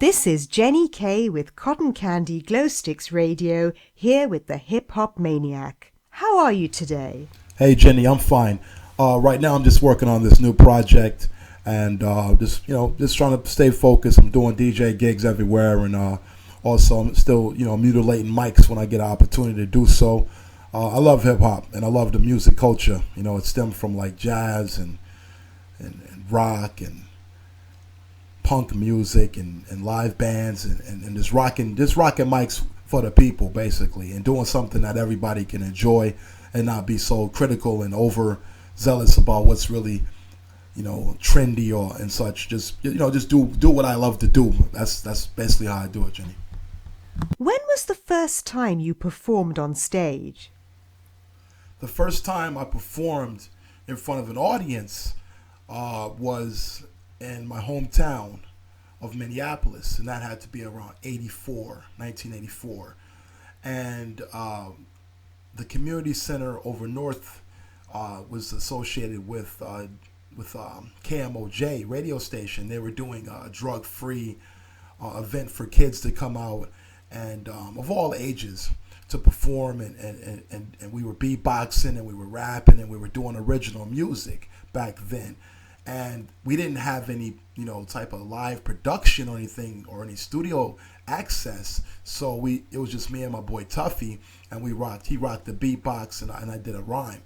This is Jenny Kay with Cotton Candy Glowsticks Radio, here with the Hip Hop Maniac. How are you today? Hey Jenny, I'm fine. Right now I'm just working on this new project and just trying to stay focused. I'm doing DJ gigs everywhere, and also I'm still mutilating mics when I get an opportunity to do so. I love hip hop and I love the music culture. It stemmed from like jazz and rock and punk music and live bands and just rocking mics for the people basically, and doing something that everybody can enjoy and not be so critical and overzealous about what's really trendy or and such. Just do what I love to do. That's basically how I do it, Jenny. When was the first time you performed on stage? The first time I performed in front of an audience was in my hometown of Minneapolis, and that had to be around 1984. And the community center over north was associated with KMOJ radio station. They were doing a drug-free event for kids to come out and of all ages to perform, and we were beatboxing and we were rapping and we were doing original music back then. And we didn't have any, type of live production or anything or any studio access. So it was just me and my boy Tuffy, and he rocked the beatbox and I did a rhyme.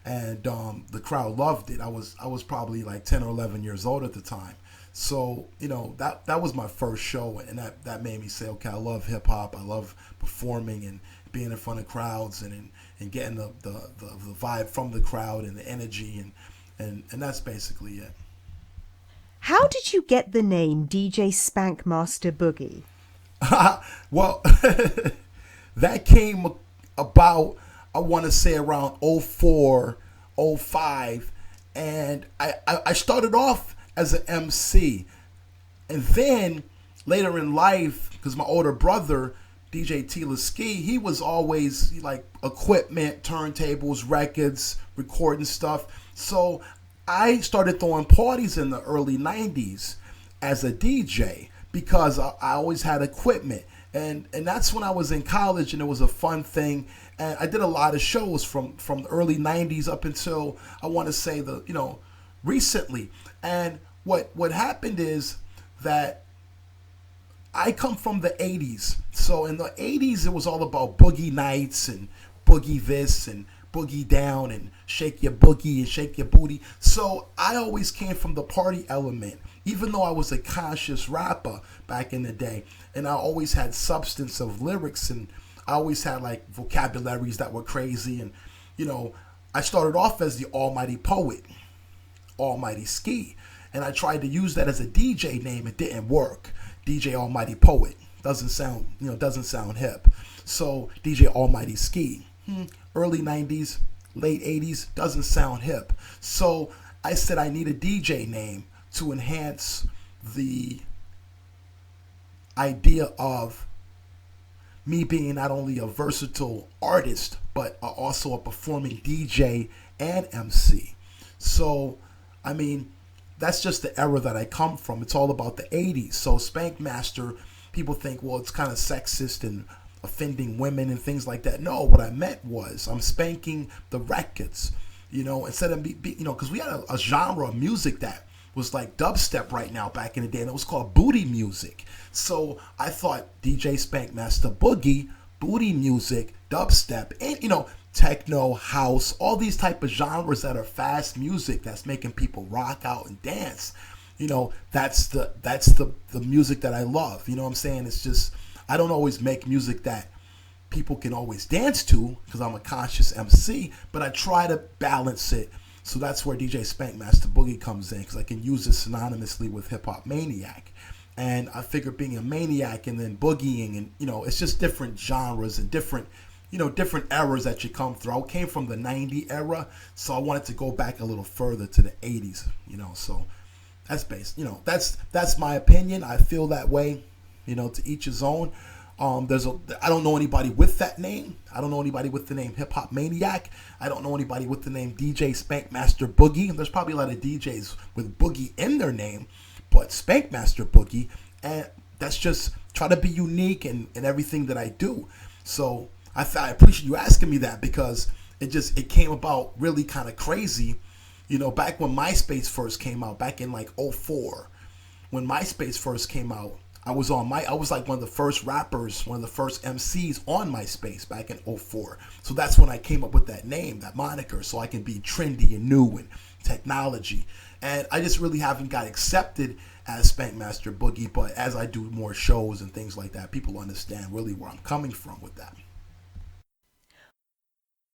And the crowd loved it. I was probably like 10 or 11 years old at the time. So, that was my first show, and that made me say, okay, I love hip hop. I love performing and being in front of crowds and getting the vibe from the crowd and the energy, and that's basically it. How did you get the name DJ Spank Master Boogie? Well, that came about, I want to say around 04, 05, and I started off as an MC, and then later in life, because my older brother DJ Tila Ski, he was always like equipment, turntables, records, recording stuff. So I started throwing parties in the early 90s as a DJ because I always had equipment. And that's when I was in college, and it was a fun thing. And I did a lot of shows from the early 90s up until, I want to say, recently. And what happened is that I come from the 80s. So in the 80s, it was all about boogie nights and boogie this and boogie down and shake your boogie and shake your booty. So I always came from the party element, even though I was a conscious rapper back in the day. And I always had substance of lyrics, and I always had like vocabularies that were crazy. And, I started off as the almighty poet, Almighty Ski. And I tried to use that as a DJ name. It didn't work. DJ Almighty Poet doesn't sound hip. So DJ Almighty Ski, early 90s, late 80s, doesn't sound hip. So I said I need a DJ name to enhance the idea of me being not only a versatile artist, but also a performing DJ and MC. So, that's just the era that I come from. It's all about the 80s. So Spank Master, people think, well, it's kind of sexist and offending women and things like that. No, what I meant was I'm spanking the records, instead of because we had a genre of music that was like dubstep right now back in the day, and it was called booty music. So I thought DJ Spank Master Boogie, booty music, dubstep, and techno, house, all these type of genres that are fast music that's making people rock out and dance. That's the music that I love. You know what I'm saying? It's just, I don't always make music that people can always dance to because I'm a conscious MC, but I try to balance it. So that's where DJ Spank Master Boogie comes in, because I can use it synonymously with Hip Hop Maniac. And I figure being a maniac and then boogieing, and it's just different genres and different eras that you come through. I came from the 90 era, so I wanted to go back a little further to the 80s, so that's based, that's my opinion. I feel that way, to each his own. I don't know anybody with that name. I don't know anybody with the name Hip Hop Maniac. I don't know anybody with the name DJ Spank Master Boogie. And there's probably a lot of DJs with Boogie in their name, but Spank Master Boogie, and that's just try to be unique in everything that I do. So I appreciate you asking me that, because it came about really kind of crazy. Back when MySpace first came out, back in like '04, when MySpace first came out, I was like one of the first rappers, one of the first MCs on MySpace back in '04. So that's when I came up with that name, that moniker, so I can be trendy and new and technology. And I just really haven't got accepted as Spank Master Boogie, but as I do more shows and things like that, people understand really where I'm coming from with that.